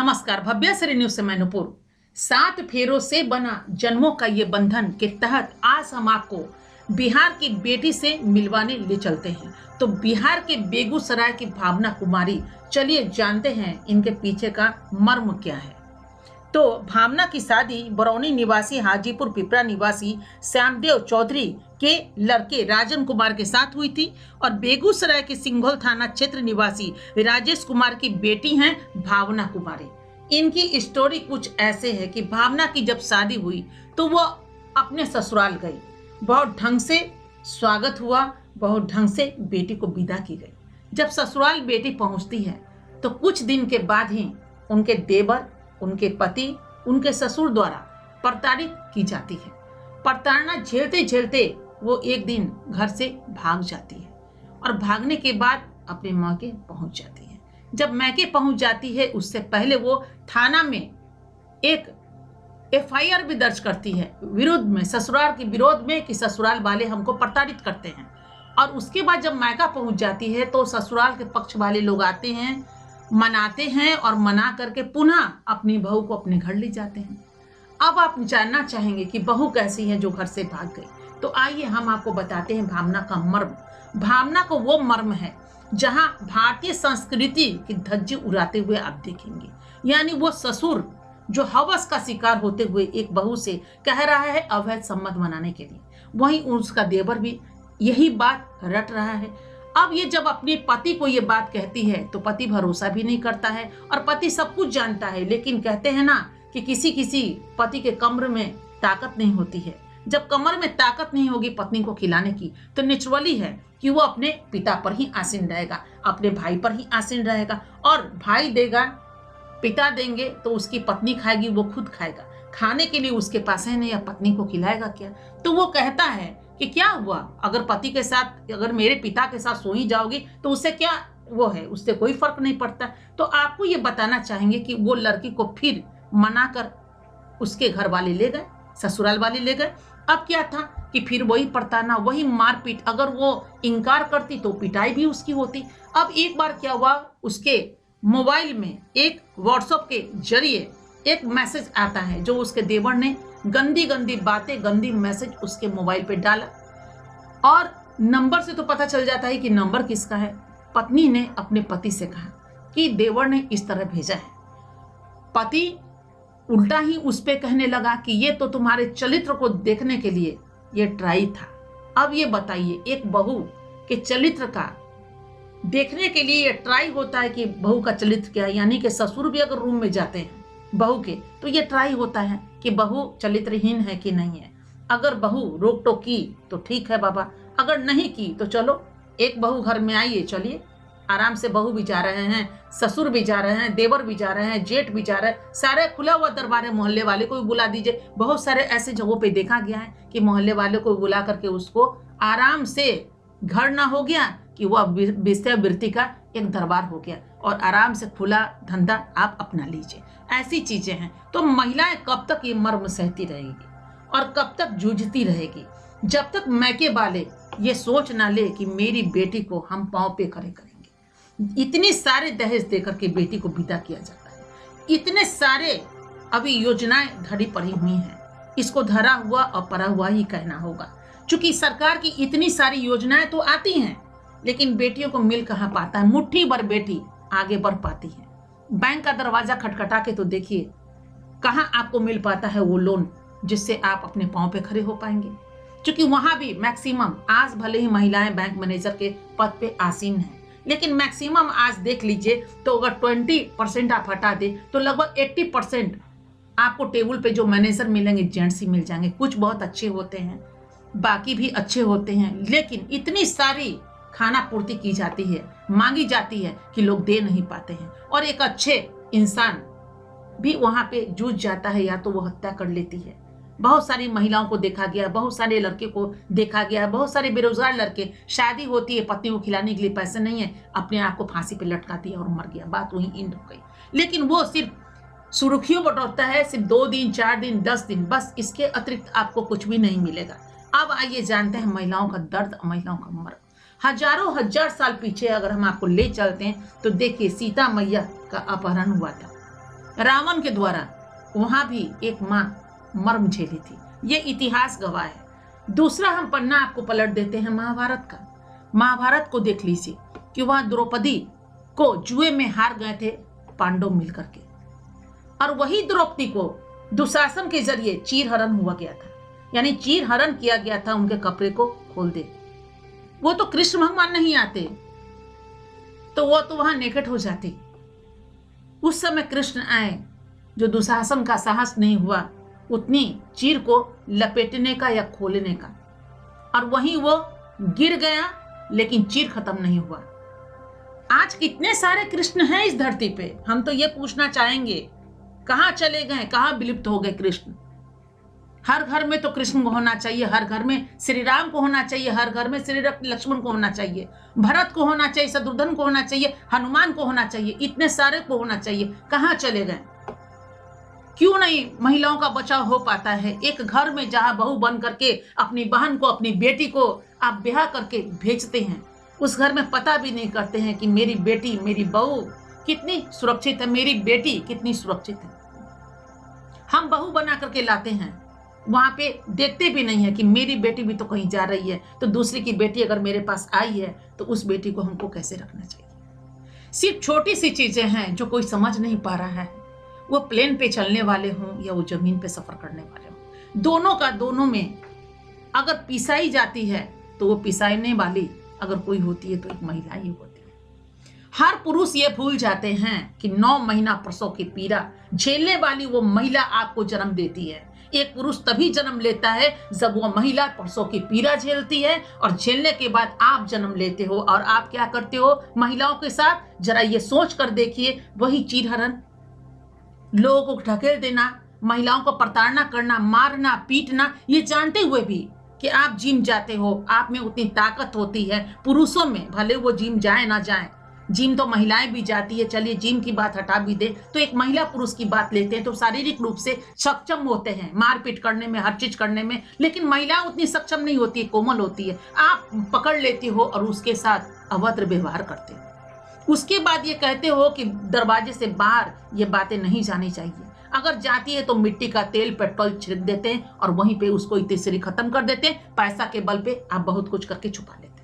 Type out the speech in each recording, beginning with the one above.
नमस्कार, भव्य श्री न्यूज से मैं नूपुर। 7 फेरों से बना जन्मों का ये बंधन के तहत आज हम आपको बिहार की बेटी से मिलवाने ले चलते हैं। तो बिहार के बेगूसराय की भावना कुमारी, चलिए जानते हैं इनके पीछे का मर्म क्या है। तो भावना की शादी बरौनी निवासी हाजीपुर पिपरा निवासी श्यामदेव चौधरी के लड़के राजन कुमार के साथ हुई थी और बेगूसराय के सिंघोल थाना क्षेत्र निवासी राजेश कुमार की बेटी हैं भावना कुमारी। इनकी स्टोरी कुछ ऐसे है कि भावना की जब शादी हुई तो वो अपने ससुराल गई। बहुत ढंग से स्वागत हुआ, बहुत ढंग से बेटी को विदा की गई। जब ससुराल बेटी पहुंचती है तो कुछ दिन के बाद ही उनके देवर, उनके पति, उनके ससुर द्वारा प्रताड़ित की जाती है। प्रताड़ना झेलते झेलते वो एक दिन घर से भाग जाती है और भागने के बाद अपने मायके पहुंच जाती है। जब मायके पहुंच जाती है उससे पहले वो थाना में एक FIR भी दर्ज करती है विरोध में, ससुराल के विरोध में कि ससुराल वाले हमको प्रताड़ित करते हैं। और उसके बाद जब मायका पहुंच जाती है तो ससुराल के पक्ष वाले लोग आते हैं, मनाते हैं और मना करके पुनः अपनी बहू को अपने घर ले जाते हैं। अब आप जानना चाहेंगे कि बहू कैसी है जो घर से भाग गई, तो आइए हम आपको बताते हैं भावना का मर्म। भावना को वो मर्म है जहां भारतीय संस्कृति की धज्जी उड़ाते हुए आप देखेंगे। यानी वो ससुर जो हवस का शिकार होते हुए एक बहू से कह रहा है अवैध संबंध बनाने के लिए, वहीं उसका देवर भी यही बात रट रहा है। अब ये जब अपने पति को ये बात कहती है तो पति भरोसा भी नहीं करता है और पति सब कुछ जानता है, लेकिन कहते हैं ना कि किसी किसी पति के कमर में ताकत नहीं होती है। जब कमर में ताकत नहीं होगी पत्नी को खिलाने की तो नेचुरली है कि वो अपने पिता पर ही आसीन रहेगा, अपने भाई पर ही आसीन रहेगा। और भाई देगा, पिता देंगे तो उसकी पत्नी खाएगी, वो खुद खाएगा। खाने के लिए उसके पास है नहीं, या पत्नी को खिलाएगा क्या? तो वो कहता है कि क्या हुआ अगर पति के साथ, अगर मेरे पिता के साथ सो ही जाओगी तो उससे क्या वो है, उससे कोई फर्क नहीं पड़ता। तो आपको ये बताना चाहेंगे कि वो लड़की को फिर मनाकर उसके घर वाले ले गए, ससुराल वाले ले गए। अब क्या था कि फिर वही प्रताड़ना, वही मारपीट। अगर वो इनकार करती तो पिटाई भी उसकी होती। अब एक बार क्या हुआ, उसके मोबाइल में एक व्हाट्सएप के जरिए एक मैसेज आता है जो उसके देवर ने गंदी गंदी बातें, गंदी मैसेज उसके मोबाइल पे डाला। और नंबर से तो पता चल जाता है कि नंबर किसका है। पत्नी ने अपने पति से कहा कि देवर ने इस तरह भेजा है। पति उल्टा ही उस पे कहने लगा कि ये तो तुम्हारे चरित्र को देखने के लिए ये ट्राई था। अब ये बताइए, एक बहू के चरित्र का देखने के लिए ये ट्राई होता है कि बहू का चरित्र क्या है। यानी कि ससुर भी अगर रूम में जाते हैं बहू के तो ये ट्राई होता है कि बहू चरित्रहीन है कि नहीं है। अगर बहू रोक टोक की तो ठीक है बाबा, अगर नहीं की तो चलो एक बहू घर में आइए, चलिए आराम से बहू भी जा रहे हैं, ससुर भी जा रहे हैं, देवर भी जा रहे हैं, जेठ भी जा रहे हैं, सारे खुला हुआ दरबार है। मोहल्ले वाले को भी बुला दीजिए। बहुत सारे ऐसे जगहों पे देखा गया है कि मोहल्ले वाले को बुला करके उसको आराम से घर ना हो गया कि वह विषय वृत्ति का एक दरबार हो गया और आराम से खुला धंधा आप अपना लीजिए। ऐसी चीजें हैं। तो महिलाएं कब तक ये मर्म सहती रहेगी और कब तक जूझती रहेगी, जब तक मायके वाले ये सोच ना ले कि मेरी बेटी को हम पांव पे खड़े करेंगे। इतने सारे दहेज देकर के बेटी को विदा किया जाता है, इतने सारे अभी योजनाएं धरी पड़ी हुई हैं। इसको धरा हुआ और पड़ा हुआ ही कहना होगा, क्योंकि सरकार की इतनी सारी योजनाएं तो आती हैं लेकिन बेटियों को मिल कहाँ पाता है। मुट्ठी भर बेटी आगे बढ़ पाती है। बैंक का दरवाजा खटखटा के तो देखिए कहाँ आपको मिल पाता है वो लोन जिससे आप अपने पांव पे खड़े हो पाएंगे। क्योंकि वहां भी मैक्सिमम, आज भले ही महिलाएं बैंक मैनेजर के पद पे आसीन हैं, लेकिन मैक्सिमम आज देख लीजिए तो अगर 20% आप हटा दे तो लगभग 80% आपको टेबल पे जो मैनेजर मिलेंगे जेंट्स ही मिल जाएंगे। कुछ बहुत अच्छे होते हैं, बाकी भी अच्छे होते हैं, लेकिन इतनी सारी खाना पूर्ति की जाती है, मांगी जाती है कि लोग दे नहीं पाते हैं। और एक अच्छे इंसान भी वहां पे जूझ जाता है, या तो वो हत्या कर लेती है। बहुत सारी महिलाओं को देखा गया, बहुत सारे लड़के को देखा गया, बहुत सारे बेरोजगार लड़के, शादी होती है, पत्नी को खिलाने के लिए पैसे नहीं है, अपने आप को फांसी पे लटका दिया और मर गया, बात वहीं एंड हो गई। लेकिन वो सिर्फ सुर्खियों बटोरता है, सिर्फ 2 दिन 4 दिन 10 दिन, बस इसके अतिरिक्त आपको कुछ भी नहीं मिलेगा। अब आइए जानते हैं महिलाओं का दर्द, महिलाओं का मर्म। हजारों हजार साल पीछे अगर हम आपको ले चलते हैं तो देखिए सीता मैया का अपहरण हुआ था। रावण के द्वारा वहां भी एक माँ मर्म झेली थी। ये इतिहास गवाह है। दूसरा हम पन्ना आपको पलट देते हैं महाभारत का। महाभारत को देख लीजिए कि वहां द्रौपदी को जुए में हार गए थे पांडव मिलकर के, और वही द्रौपदी को दुशासन के जरिए चीरहरण हुआ गया था, यानी चीरहरण किया गया था, उनके कपड़े को खोल दे। वो तो कृष्ण भगवान नहीं आते तो वो तो वहां नेकेट हो जाती। उस समय कृष्ण आए, जो दुशासन का साहस नहीं हुआ उतनी चीर को लपेटने का या खोलने का, और वहीं वो गिर गया, लेकिन चीर खत्म नहीं हुआ। आज कितने सारे कृष्ण हैं इस धरती पे, हम तो ये पूछना चाहेंगे कहां चले गए, कहां विलुप्त हो गए कृष्ण। हर घर में तो कृष्ण को होना चाहिए, हर घर में श्री राम को होना चाहिए, हर घर में श्री लक्ष्मण को होना चाहिए, भरत को होना चाहिए, शत्रुघ्न को होना चाहिए, हनुमान को होना चाहिए, इतने सारे को होना चाहिए। कहां चले गए? क्यों नहीं महिलाओं का बचाव हो पाता है? एक घर में जहां बहू बन करके अपनी बहन को, अपनी बेटी को आप ब्याह करके भेजते हैं, उस घर में पता भी नहीं करते हैं कि मेरी बेटी, मेरी बहू कितनी सुरक्षित है, मेरी बेटी कितनी सुरक्षित है। हम बहू बना करके लाते हैं, वहां पे देखते भी नहीं है कि मेरी बेटी भी तो कहीं जा रही है, तो दूसरी की बेटी अगर मेरे पास आई है तो उस बेटी को हमको कैसे रखना चाहिए। सिर्फ छोटी सी चीजें हैं जो कोई समझ नहीं पा रहा है, वो प्लेन पे चलने वाले हों या वो जमीन पे सफर करने वाले हों, दोनों का दोनों में अगर पिसाई जाती है तो वो पिसाईने वाली अगर कोई होती है तो एक महिला ही होती है। हर पुरुष ये भूल जाते हैं कि 9 महीना प्रसव की पीड़ा झेलने वाली वो महिला आपको जन्म देती है। एक पुरुष तभी जन्म लेता है जब वो महिला प्रसव की पीड़ा झेलती है, और झेलने के बाद आप जन्म लेते हो। और आप क्या करते हो महिलाओं के साथ, जरा ये सोच कर देखिए, वही चीरहरण, लोगों को ढकेल देना, महिलाओं को प्रताड़ना करना, मारना, पीटना, ये जानते हुए भी कि आप जिम जाते हो, आप में उतनी ताकत होती है। पुरुषों में भले वो जिम जाए ना जाए, जिम तो महिलाएं भी जाती है, चलिए जिम की बात हटा भी दे तो एक महिला पुरुष की बात लेते हैं तो शारीरिक रूप से सक्षम होते हैं मारपीट करने में, हर चीज करने में, लेकिन महिला उतनी सक्षम नहीं होती है, कोमल होती है। आप पकड़ लेते हो और उसके साथ अभद्र व्यवहार करते हो। उसके बाद ये कहते हो कि दरवाजे से बाहर ये बातें नहीं जानी चाहिए, अगर जाती है तो मिट्टी का तेल, पेट्रोल छिड़क देते हैं और वहीं पे उसको तीसरी खत्म कर देते हैं। पैसा के बल पे आप बहुत कुछ करके छुपा लेते हैं।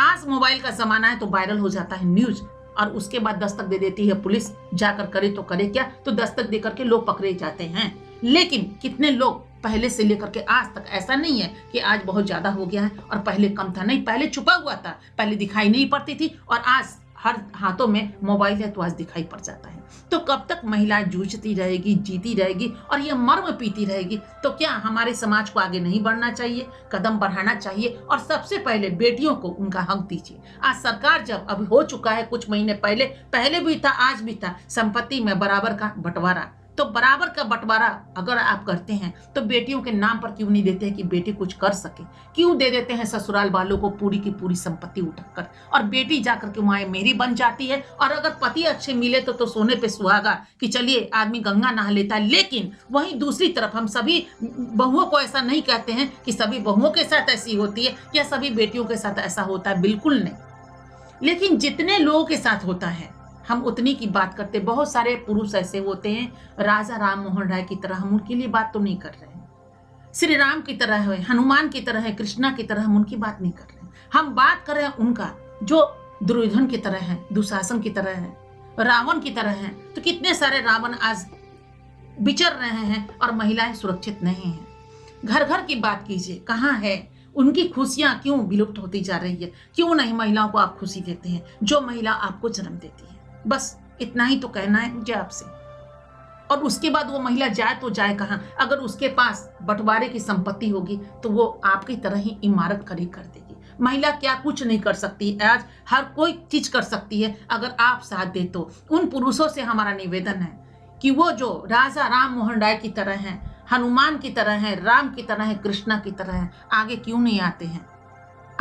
आज मोबाइल का जमाना है तो वायरल हो जाता है न्यूज, और उसके बाद दस्तक दे देती है पुलिस, जाकर करे तो करे क्या, तो दस्तक देकर के लोग पकड़े जाते हैं। लेकिन कितने लोग पहले से लेकर के आज तक, ऐसा नहीं है कि आज बहुत ज्यादा हो गया है और पहले कम था, नहीं, पहले छुपा हुआ था, पहले दिखाई नहीं पड़ती थी, और आज हर हाथों में मोबाइल है तो आज दिखाई पड़ जाता है। तो कब तक महिला जूझती रहेगी, जीती रहेगी और ये मर्म पीती रहेगी? तो क्या हमारे समाज को आगे नहीं बढ़ना चाहिए, कदम बढ़ाना चाहिए? और सबसे पहले बेटियों को उनका हक दीजिए। आज सरकार जब अब हो चुका है, कुछ महीने पहले भी था, आज भी था, संपत्ति में बराबर का बंटवारा, तो बराबर का बंटवारा अगर आप करते हैं तो बेटियों के नाम पर क्यों नहीं देते हैं कि बेटी कुछ कर सके? क्यों दे देते हैं ससुराल वालों को पूरी की पूरी संपत्ति उठाकर, और बेटी जाकर के वहां मेरी बन जाती है? और अगर पति अच्छे मिले तो सोने पे सुहागा कि चलिए आदमी गंगा नहा लेता है। लेकिन वहीं दूसरी तरफ हम सभी बहुओं को ऐसा नहीं कहते हैं कि सभी बहुओं के साथ ऐसी होती है या सभी बेटियों के साथ ऐसा होता है, बिल्कुल नहीं। लेकिन जितने लोगों के साथ होता है हम उतनी की बात करते। बहुत सारे पुरुष ऐसे होते हैं, राजा राम मोहन राय की तरह, हम उनके लिए बात तो नहीं कर रहे हैं। श्री राम की तरह है, हनुमान की तरह है, कृष्णा की तरह, हम उनकी बात नहीं कर रहे हैं। हम बात कर रहे हैं उनका जो दुर्योधन की तरह है, दुशासन की तरह है, रावण की तरह है। तो कितने सारे रावण आज विचर रहे हैं और महिलाएं सुरक्षित नहीं है। घर घर की बात कीजिए, कहाँ है उनकी खुशियां? क्यों विलुप्त होती जा रही है? क्यों नहीं महिलाओं को आप खुशी देते हैं जो महिला आपको जन्म देती है? बस इतना ही तो कहना है मुझे आपसे। और उसके बाद वो महिला जाए तो जाए कहाँ? अगर उसके पास बंटवारे की संपत्ति होगी तो वो आपकी तरह ही इमारत खड़ी कर देगी। महिला क्या कुछ नहीं कर सकती? आज हर कोई चीज कर सकती है अगर आप साथ दे तो। उन पुरुषों से हमारा निवेदन है कि वो जो राजा राम मोहन राय की तरह हैं, हनुमान की तरह हैं, राम की तरह हैं, कृष्णा की तरह हैं, आगे क्यों नहीं आते हैं?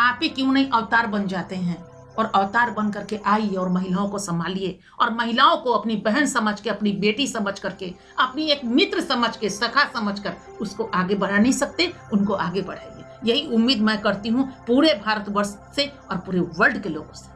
आप ही क्यों नहीं अवतार बन जाते हैं? और अवतार बन करके आइए और महिलाओं को संभालिए, और महिलाओं को अपनी बहन समझ के, अपनी बेटी समझ करके, अपनी एक मित्र समझ के, सखा समझ कर उसको आगे बढ़ा नहीं सकते, उनको आगे बढ़ाइए। यही उम्मीद मैं करती हूँ पूरे भारतवर्ष से और पूरे वर्ल्ड के लोगों से।